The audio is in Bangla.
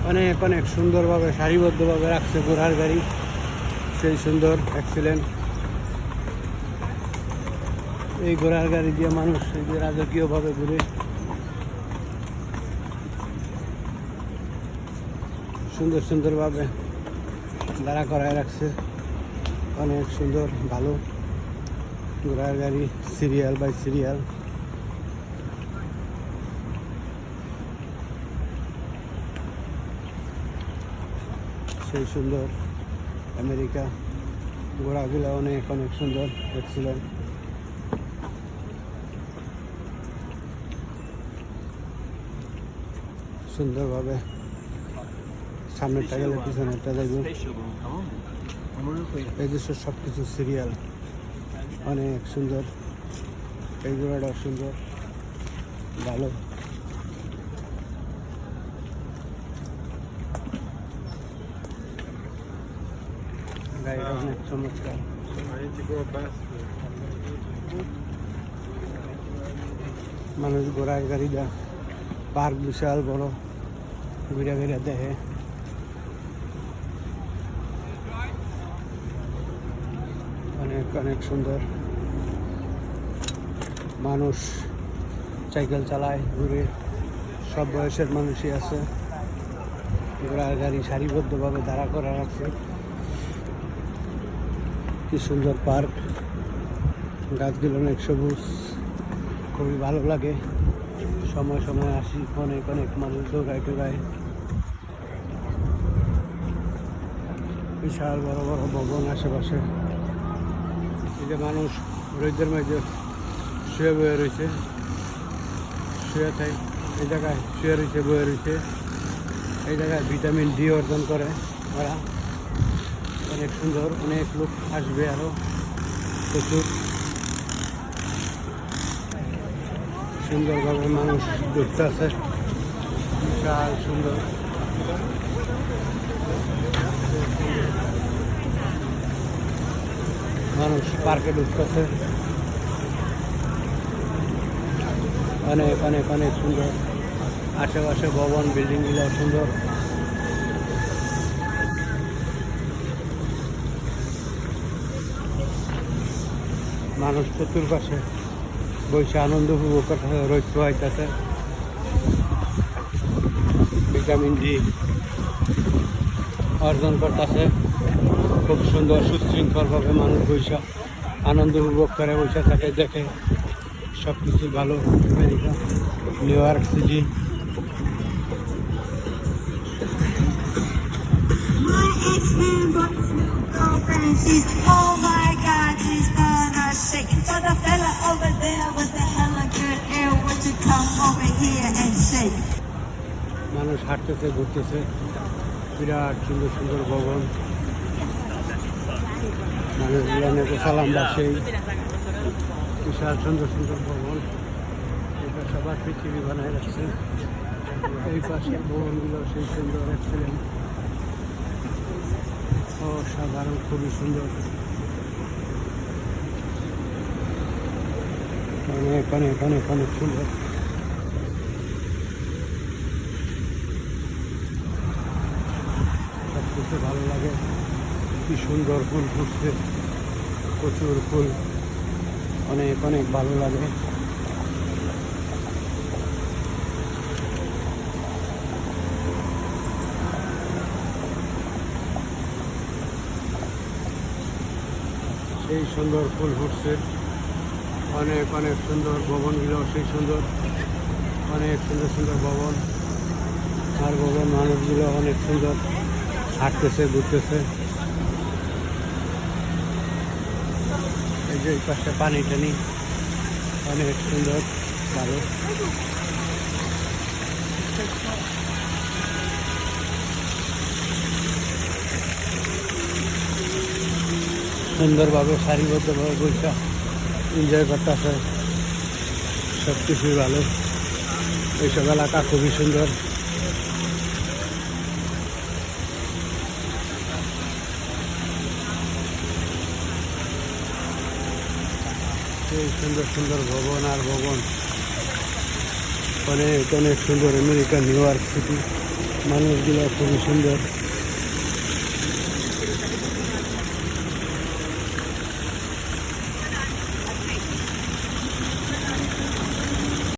অনেক অনেক সুন্দরভাবে সারিবদ্ধভাবে রাখছে ঘোড়ার গাড়ি, সেই সুন্দর এক্সিলেন্ট। এই ঘোড়ার গাড়ি দিয়ে মানুষ এই যে রাজকীয়ভাবে ঘুরে, সুন্দর সুন্দরভাবে দাঁড়া করায় রাখছে। অনেক সুন্দর ভালো ঘোড়ার গাড়ি, সিরিয়াল বাই সিরিয়াল। সেই সুন্দর আমেরিকা ঘোড়াগুলো অনেক অনেক সুন্দর এক্সিলেন্ট। সুন্দরভাবে সামনেরটা গেলে পিছনেরটা দেখব। এই যে সব কিছু সিরিয়াল অনেক সুন্দর। এই ঘোড়াটাও সুন্দর ভালো। গাড়িটা অনেক চমৎকার। মানুষ ঘোড়ার গাড়িটা পার্ক বিশাল বড়, ঘুরে ঘুরে দেখে। অনেক অনেক সুন্দর। মানুষ সাইকেল চালায়, ঘুরে, সব বয়সের মানুষই আছে। ঘোড়ার গাড়ি সারিবদ্ধভাবে দাঁড়া করা রাখছে। কি সুন্দর পার্ক, গাছগুলো অনেক সবুজ, খুবই ভালো লাগে। সময় সময় আসি, অনেক অনেক মানুষ দৌড়ায় টোড়ায়। বিশাল বড় বড় ভবন আশেপাশে। এই যে মানুষ রোদের মাঝে শুয়ে বয়ে রয়েছে, শুয়ে থাকে এই জায়গায়, শুয়ে রয়েছে, বয়ে রয়েছে। এই জায়গায় ভিটামিন ডি অর্জন করে ওরা। অনেক সুন্দর, অনেক লোক আসবে আরো প্রচুর। সুন্দরভাবে মানুষ ঢুকতে আছে, বিশাল সুন্দর। মানুষ পার্কে ঢুকতেছে, অনেক অনেক অনেক সুন্দর। আশেপাশে ভবন, বিল্ডিংগুলো সুন্দর। মানুষ প্রচুর পাশে বসে আনন্দ উপভোগ করতেছে, রোদ পোহাইতেছে। ভিটামিন ডি অর্জন করতেছে। খুব সুন্দর সুশৃঙ্খলভাবে মানুষ বসে আনন্দ উপভোগ করে, বসে থাকে, দেখে। সব কিছু ভালো। America, new York city. মানুষ হাঁটতেছে, ঘুরতেছে। বিরাট সুন্দর সুন্দর ভবন। মানুষগুলো অনেকে সালাম দাসে। বিশাল সুন্দর সুন্দর ভবন। এটা সবার পৃথিবী বানায় রাখছে। এই পাশের ভবনগুলো সেই সুন্দর এক্সিলেন্ট, অসাধারণ, খুবই সুন্দর। অনেক অনেক অনেক অনেক সুন্দর। সব কিছু ভালো লাগে। কি সুন্দর ফুল ফুটছে, প্রচুর ফুল, অনেক অনেক ভালো লাগে। সেই সুন্দর ফুল ফুটছে, অনেক অনেক সুন্দর। ভবনগুলো সেই সুন্দর, অনেক সুন্দর সুন্দর ভবন আর ভবন। মানুষগুলো অনেক সুন্দর, হাঁটতেছে, ঘুরতেছে। এই যে এই পাশে পানি টানি, অনেক সুন্দর, ভালো। সুন্দরভাবে সারিবদ্ধভাবে বৈশা এনজয় করতেছে। সব কিছুই ভালো। এইসব এলাকা খুবই সুন্দর। এই সুন্দর সুন্দর ভবন আর ভবন, অনেক অনেক সুন্দর। America, new York city. মানুষগুলো খুবই সুন্দর।